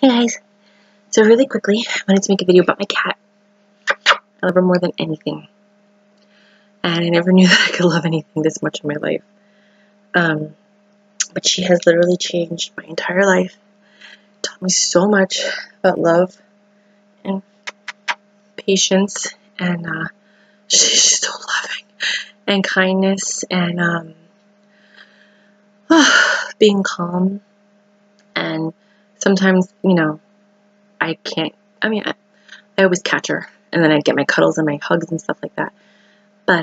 Hey guys, so really quickly, I wanted to make a video about my cat. I love her more than anything. And I never knew that I could love anything this much in my life. But she has literally changed my entire life. Taught me so much about love and patience and she's so loving and kindness and being calm. And sometimes, I always catch her and then I get my cuddles and my hugs and stuff like that. But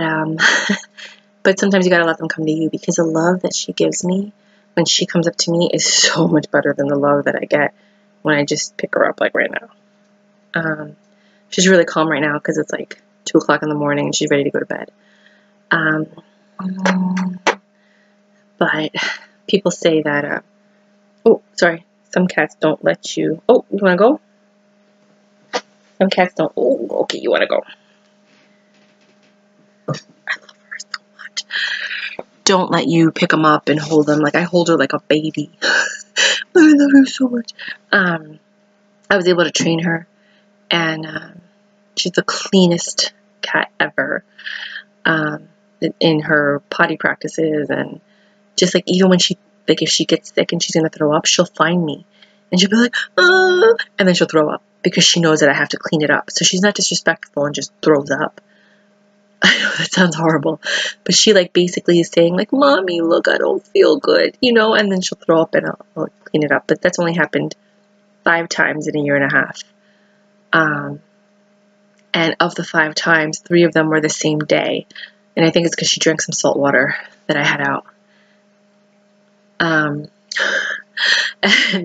but sometimes you gotta let them come to you, because the love that she gives me when she comes up to me is so much better than the love that I get when I just pick her up like right now. She's really calm right now because it's like 2 o'clock in the morning and she's ready to go to bed. But people say that, oh, sorry, some cats don't let you, oh, you wanna go? Some cats don't, oh, okay, you wanna go. I love her so much. Don't let you pick them up and hold them. Like, I hold her like a baby. I love her so much. I was able to train her, and she's the cleanest cat ever. In her potty practices, and just like even when she, like if she gets sick and she's gonna throw up, she'll find me and she'll be like, ah, and then she'll throw up because she knows that I have to clean it up. So she's not disrespectful and just throws up. I know that sounds horrible, but she like basically is saying like, Mommy, look, I don't feel good, and then she'll throw up and I'll clean it up. But that's only happened 5 times in a year and a half. And of the 5 times, 3 of them were the same day. And I think it's because she drank some salt water that I had out. And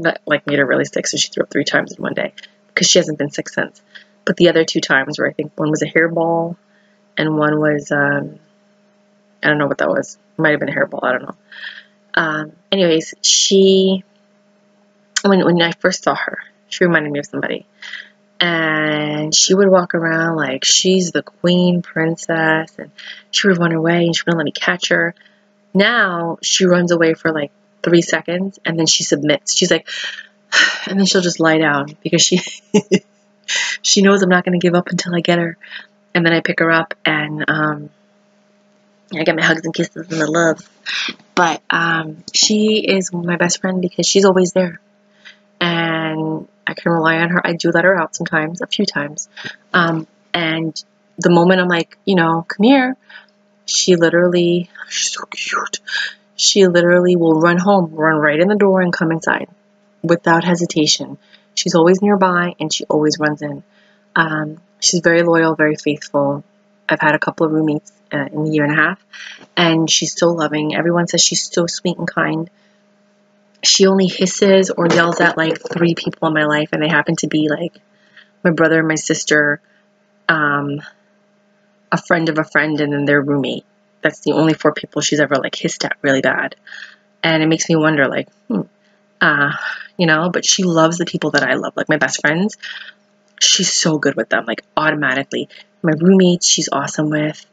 that like made her really sick, so she threw up 3 times in one day because she hasn't been sick since. But the other 2 times were, I think one was a hairball and one was, I don't know what that was. It might have been a hairball, I don't know. Anyways, when I first saw her, she reminded me of somebody. And she would walk around like she's the queen princess, and she would run away and she wouldn't let me catch her. Now she runs away for like 3 seconds and then she submits. She's like, and then she'll just lie down because she she knows I'm not going to give up until I get her. And then I pick her up and I get my hugs and kisses and the love. But she is my best friend because she's always there. And I can rely on her. I do let her out sometimes, a few times. And the moment I'm like, come here, she's so cute. She literally will run home, run right in the door and come inside without hesitation. She's always nearby and she always runs in. She's very loyal, very faithful. I've had a couple of roommates in a year and a half, and she's so loving. Everyone says she's so sweet and kind. She only hisses or yells at like 3 people in my life, and they happen to be like my brother, my sister, a friend of a friend, and then their roommate. That's the only 4 people she's ever like hissed at really bad. And it makes me wonder like, but she loves the people that I love, like my best friends. She's so good with them, like automatically. My roommates, she's awesome with.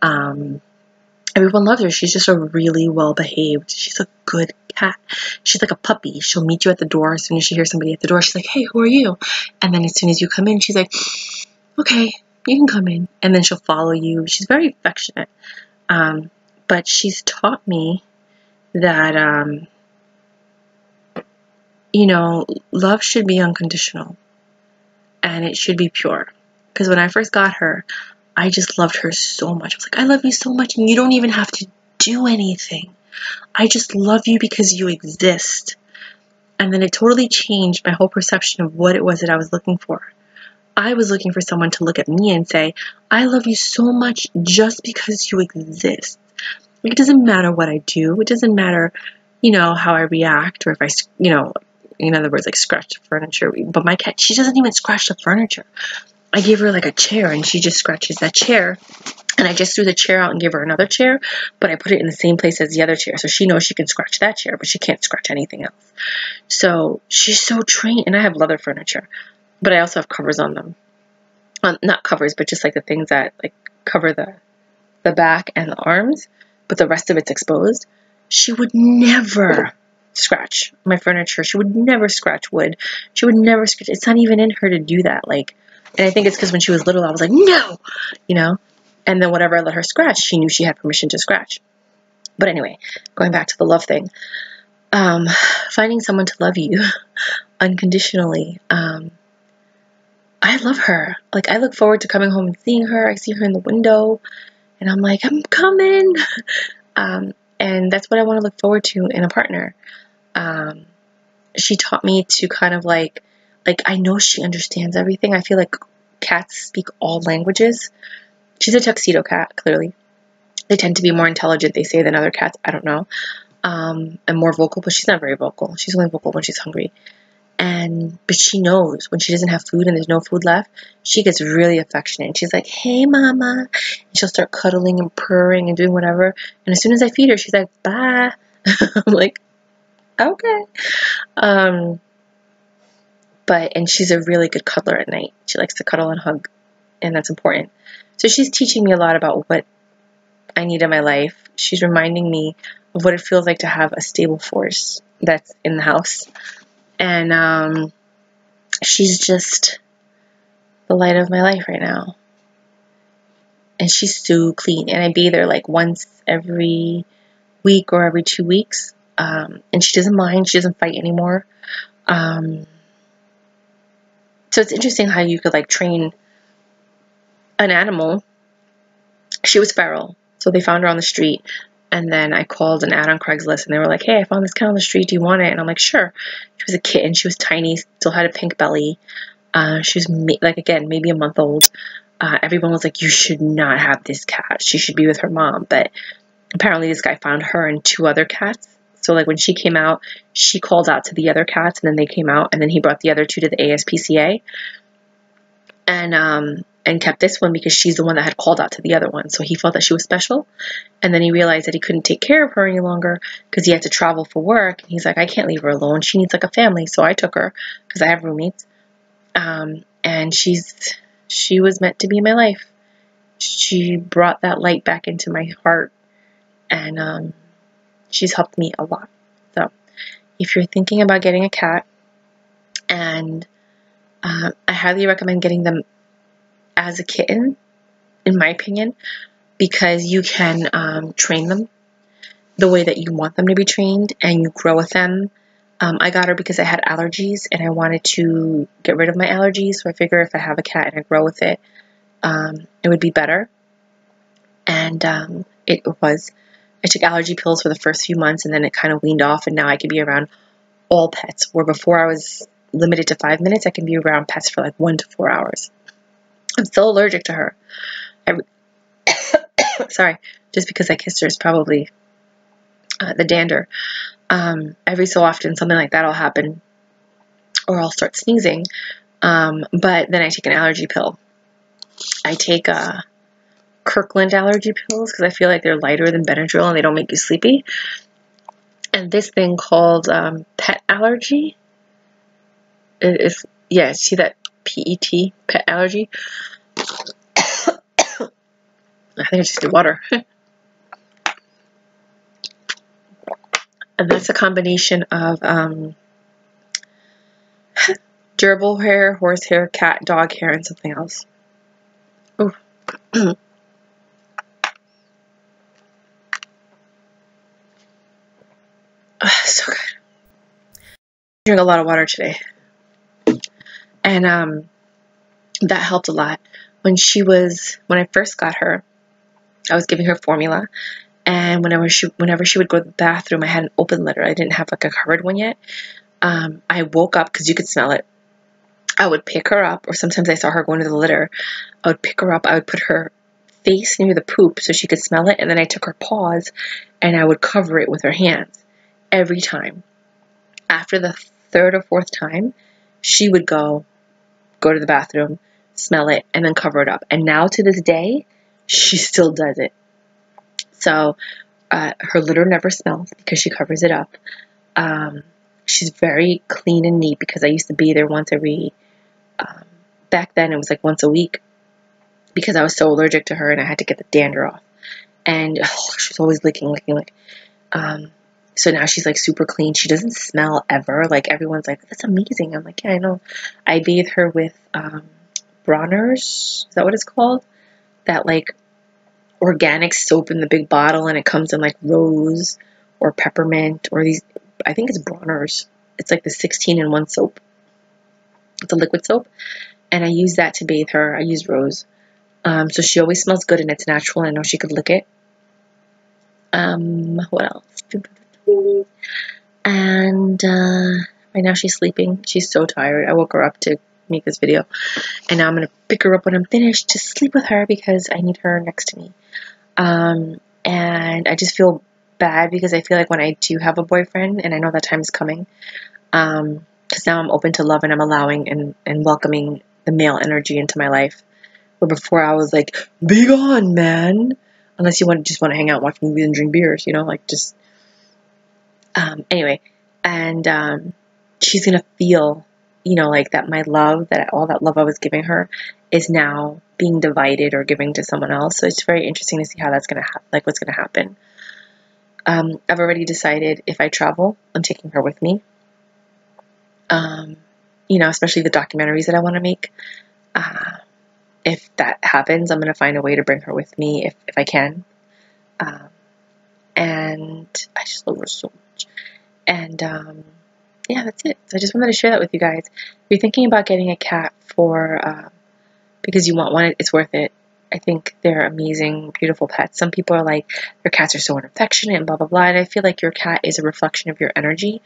Everyone loves her. She's just a really well-behaved. She's a good cat. She's like a puppy. She'll meet you at the door as soon as she hears somebody at the door. She's like, hey, who are you? And then as soon as you come in, she's like, okay, you can come in. And then she'll follow you. She's very affectionate. But she's taught me that, love should be unconditional. And it should be pure. Because when I first got her, I just loved her so much. I was like, I love you so much, and you don't even have to do anything. I just love you because you exist. And then it totally changed my whole perception of what it was that I was looking for. I was looking for someone to look at me and say, I love you so much just because you exist. Like, it doesn't matter what I do. It doesn't matter, how I react, or if I, in other words, like scratch the furniture. But my cat, she doesn't even scratch the furniture. I gave her like a chair and she just scratches that chair, and I just threw the chair out and gave her another chair, but I put it in the same place as the other chair, so she knows she can scratch that chair, but she can't scratch anything else. So she's so trained. And I have leather furniture, but I also have covers on them. Not covers, but just like the things that like cover the back and the arms, but the rest of it's exposed. She would never scratch my furniture. She would never scratch wood. She would never scratch. It's not even in her to do that. Like, and I think it's because when she was little, I was like, no, you know. And then whatever I let her scratch, she knew she had permission to scratch. But anyway, going back to the love thing, finding someone to love you unconditionally. I love her. Like, I look forward to coming home and seeing her. I see her in the window, and I'm like, I'm coming. And that's what I want to look forward to in a partner. She taught me to kind of like I know she understands everything. I feel like cats speak all languages. She's a tuxedo cat, clearly. They tend to be more intelligent, they say, than other cats. I don't know. And more vocal, but she's not very vocal. She's only vocal when she's hungry. But she knows when she doesn't have food and there's no food left, she gets really affectionate. And she's like, hey, mama. And she'll start cuddling and purring and doing whatever. And as soon as I feed her, she's like, bye. I'm like, okay. And she's a really good cuddler at night. She likes to cuddle and hug, and that's important. So she's teaching me a lot about what I need in my life. She's reminding me of what it feels like to have a stable force that's in the house. And she's just the light of my life right now. And she's so clean. And I bathe her like once every week or every 2 weeks. And she doesn't mind. She doesn't fight anymore. So it's interesting how you could like train an animal. She was feral. So they found her on the street. And then I called an ad on Craigslist, and they were like, hey, I found this cat on the street. Do you want it? And I'm like, sure. She was a kitten. She was tiny, still had a pink belly. She was, again, maybe a month old. Everyone was like, you should not have this cat. She should be with her mom. But apparently this guy found her and 2 other cats. So, like, when she came out, she called out to the other cats, and then they came out, and then he brought the other 2 to the ASPCA. And kept this one because she's the one that had called out to the other one. So he felt that she was special. And then he realized that he couldn't take care of her any longer because he had to travel for work. And he's like, I can't leave her alone. She needs like a family. So I took her because I have roommates. And she was meant to be in my life. She brought that light back into my heart. And she's helped me a lot. So if you're thinking about getting a cat, and I highly recommend getting them as a kitten, in my opinion, because you can train them the way that you want them to be trained, and you grow with them. I got her because I had allergies, and I wanted to get rid of my allergies, so I figure if I have a cat and I grow with it, it would be better. And it was. I took allergy pills for the first few months, and then it kind of weaned off, and now I can be around all pets, where before I was limited to 5 minutes, I can be around pets for like 1 to 4 hours. I'm still allergic to her. Sorry, just because I kissed her is probably the dander. Every so often something like that will happen, or I'll start sneezing. But then I take an allergy pill. I take Kirkland allergy pills because I feel like they're lighter than Benadryl and they don't make you sleepy. And this thing called pet allergy. See that PET, pet allergy? I think I just did water. And that's a combination of gerbil hair, horsehair, cat, dog hair, and something else. Ooh. So good. I drink a lot of water today. And that helped a lot. When I first got her, I was giving her formula, and whenever she would go to the bathroom, I had an open litter. I didn't have like a covered one yet. I woke up because you could smell it. I would pick her up, or sometimes I saw her going to the litter. I would pick her up. I would put her face near the poop so she could smell it, and then I took her paws and I would cover it with her hands every time. After the 3rd or 4th time, she would go to the bathroom, smell it, and then cover it up. And now to this day, she still does it. So her litter never smells because she covers it up. She's very clean and neat because I used to bathe her once every, back then it was like once a week because I was so allergic to her and I had to get the dander off. And she was always licking. So now she's like super clean. She doesn't smell ever. Like everyone's like, that's amazing. I'm like, yeah, I know. I bathe her with Bronner's. Is that what it's called? That like organic soap in the big bottle, and it comes in like rose or peppermint or these. I think it's Bronner's. It's like the 16-in-1 soap. It's a liquid soap, and I use that to bathe her. I use rose, so she always smells good and it's natural. And I know she could lick it. What else? And right now she's sleeping. She's so tired. I woke her up to make this video, and now I'm gonna pick her up when I'm finished to sleep with her because I need her next to me. And I just feel bad because I feel like when I do have a boyfriend, and I know that time is coming, because now I'm open to love and I'm allowing and welcoming the male energy into my life. Where before I was like, be gone, man. Unless you just want to hang out, watch movies, and drink beers, you know, like just. Anyway, and she's gonna feel, you know, like that my love, that all that love I was giving her, is now being divided or giving to someone else. So it's very interesting to see how that's gonna happen, like what's gonna happen. I've already decided if I travel, I'm taking her with me. You know, especially the documentaries that I want to make. If that happens, I'm going to find a way to bring her with me if I can. And I just love her so much. And yeah, that's it. So I just wanted to share that with you guys. If you're thinking about getting a cat for because you want one, it's worth it. I think they're amazing, beautiful pets. Some people are like, their cats are so unaffectionate and blah, blah, blah. And I feel like your cat is a reflection of your energy.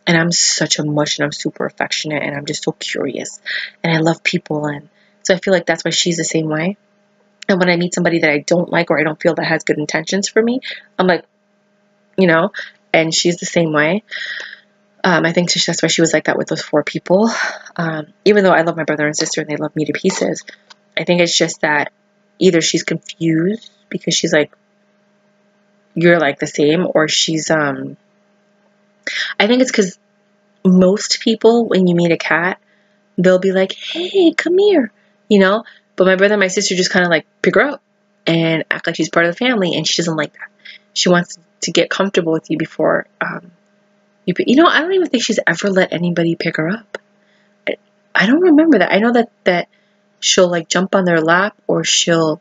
And I'm such a mush, and I'm super affectionate, and I'm just so curious. And I love people, and so I feel like that's why she's the same way. And when I meet somebody that I don't like or I don't feel that has good intentions for me, I'm like, you know, and she's the same way. I think that's why she was like that with those 4 people. Even though I love my brother and sister and they love me to pieces, I think it's just that either she's confused because she's like, you're like the same, or she's, I think it's because most people, when you meet a cat, they'll be like, hey, come here, you know? But my brother and my sister just kind of like pick her up and act like she's part of the family, and she doesn't like that. She wants to get comfortable with you before you know, I don't even think she's ever let anybody pick her up. I don't remember that. I know that she'll like jump on their lap, or she'll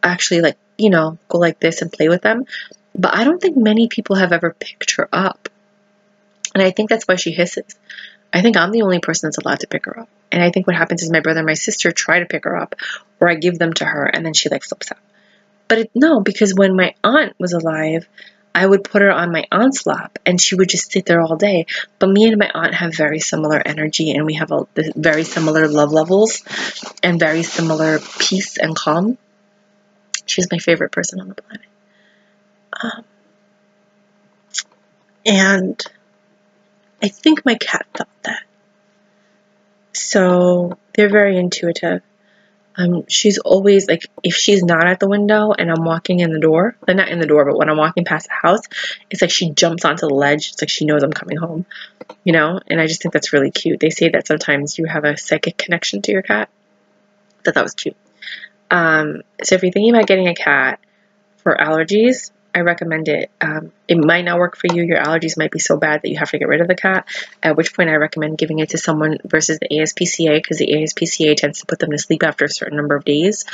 actually like, you know, go like this and play with them. But I don't think many people have ever picked her up. And I think that's why she hisses. I think I'm the only person that's allowed to pick her up. And I think what happens is my brother and my sister try to pick her up, or I give them to her, and then she like flips out. But no, because when my aunt was alive, I would put her on my aunt's lap, and she would just sit there all day. But me and my aunt have very similar energy, and we have very similar love levels and very similar peace and calm. She's my favorite person on the planet. And I think my cat felt that. So they're very intuitive. She's always like, if she's not at the window and I'm walking in the door, not in the door, but when I'm walking past the house, it's like she jumps onto the ledge. It's like she knows I'm coming home, you know? And I just think that's really cute. They say that sometimes you have a psychic connection to your cat. I thought that was cute. So if you're thinking about getting a cat for allergies, I recommend it. It might not work for you. Your allergies might be so bad that you have to get rid of the cat, at which point I recommend giving it to someone versus the ASPCA, because the ASPCA tends to put them to sleep after a certain number of days.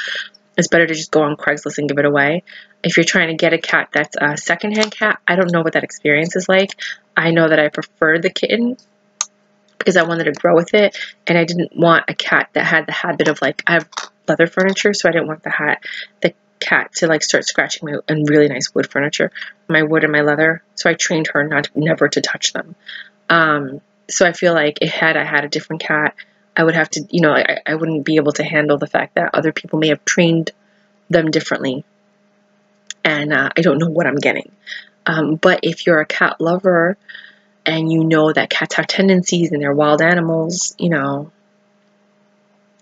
It's better to just go on Craigslist and give it away. If you're trying to get a cat that's a secondhand cat, I don't know what that experience is like. I know that I preferred the kitten because I wanted to grow with it, and I didn't want a cat that had the habit of like, I have leather furniture, so I didn't want the cat to like start scratching my really nice wood furniture, my wood and my leather. So I trained her never to touch them. So I feel like I had a different cat, I would have to, you know, I wouldn't be able to handle the fact that other people may have trained them differently, and I don't know what I'm getting. But if you're a cat lover and you know that cats have tendencies and they're wild animals, you know,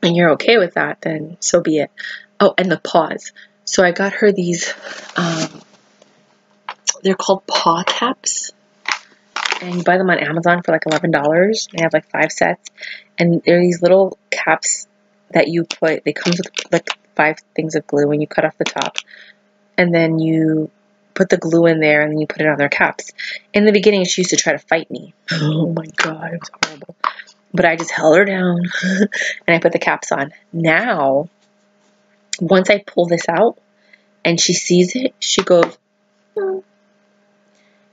and you're okay with that, then so be it. Oh, and the paws. So I got her these, they're called paw caps, and you buy them on Amazon for like $11. They have like 5 sets, and they're these little caps that you they come with like 5 things of glue, and you cut off the top, and then you put the glue in there and then you put it on their caps. In the beginning, she used to try to fight me. Oh my God, it was horrible. But I just held her down and I put the caps on. Now, once I pull this out and she sees it, she goes, "Hmm."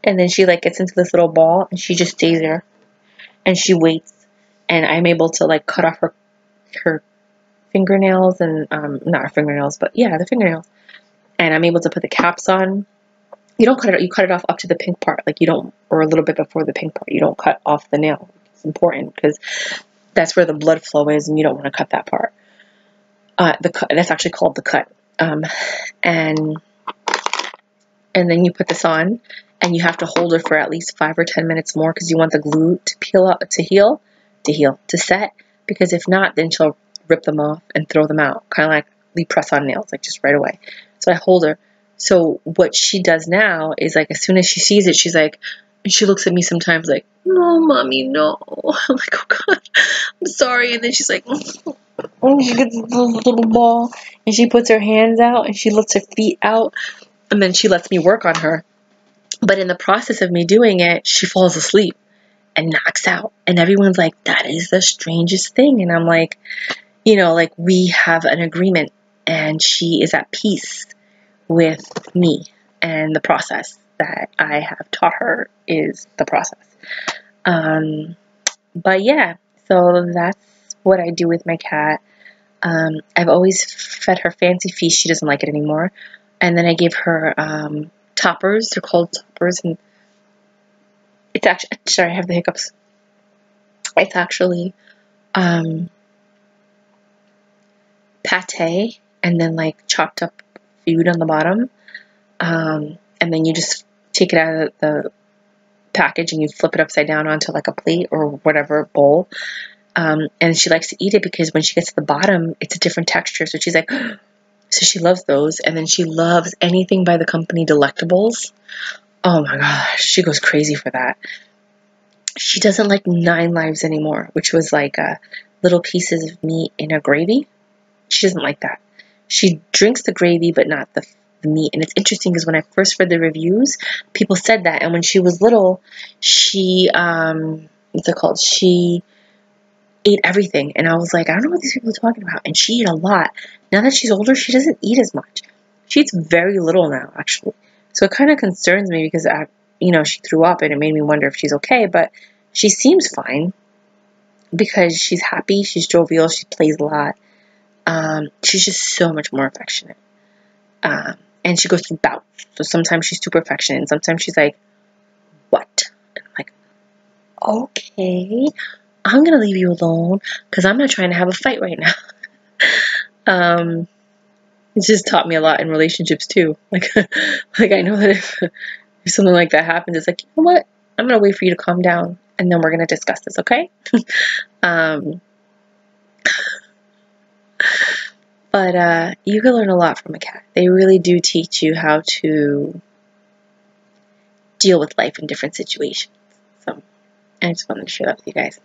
And then she like gets into this little ball and she just stays there and she waits. And I'm able to like cut off her fingernails and, not her fingernails, but yeah, the fingernails. And I'm able to put the caps on. You don't cut it, you cut it off up to the pink part, like you don't, or a little bit before the pink part. You don't cut off the nail. It's important because that's where the blood flow is and you don't want to cut that part. The cut, that's actually called the cut. And then you put this on and you have to hold her for at least 5 or 10 minutes more because you want the glue to peel up, to set, because if not, then she'll rip them off and throw them out, kind of like we press on nails, like just right away. So I hold her. So what she does now is like as soon as she sees it, she's like, and she looks at me sometimes like, "No, mommy, no." I'm like, "Oh God, I'm sorry." And then she's like, and she gets this little ball and she puts her hands out and she lets her feet out and then she lets me work on her. But in the process of me doing it, she falls asleep and knocks out. And everyone's like, "That is the strangest thing." And I'm like, like we have an agreement and she is at peace with me and the process that I have taught her is the process. But yeah, so that's what I do with my cat. I've always fed her fancy feast. She doesn't like it anymore. And then I gave her toppers. They're called toppers. And it's actually, sorry, I have the hiccups. It's actually pate and then like chopped up food on the bottom. And then you just take it out of the package and you flip it upside down onto like a plate or whatever bowl. And she likes to eat it because when she gets to the bottom, it's a different texture. So she's like, so she loves those. And then she loves anything by the company Delectables. Oh my gosh, she goes crazy for that. She doesn't like 9 Lives anymore, which was like little pieces of meat in a gravy. She doesn't like that. She drinks the gravy, but not the meat. And it's interesting because when I first read the reviews, people said that. And when she was little, she, what's it called? She ate everything. And I was like, I don't know what these people are talking about. And she ate a lot. Now that she's older, she doesn't eat as much. She eats very little now, actually. So it kind of concerns me because, she threw up and it made me wonder if she's okay. But she seems fine because she's happy, she's jovial, she plays a lot. She's just so much more affectionate. And she goes through bouts. So sometimes she's super affectionate and sometimes she's like, "What?" And I'm like, "Okay, I'm going to leave you alone because I'm not trying to have a fight right now." It just taught me a lot in relationships too. Like I know that if something like that happens, it's like, "You know what? I'm going to wait for you to calm down and then we're going to discuss this, okay?" But you can learn a lot from a cat. They really do teach you how to deal with life in different situations. So I just wanted to share that with you guys.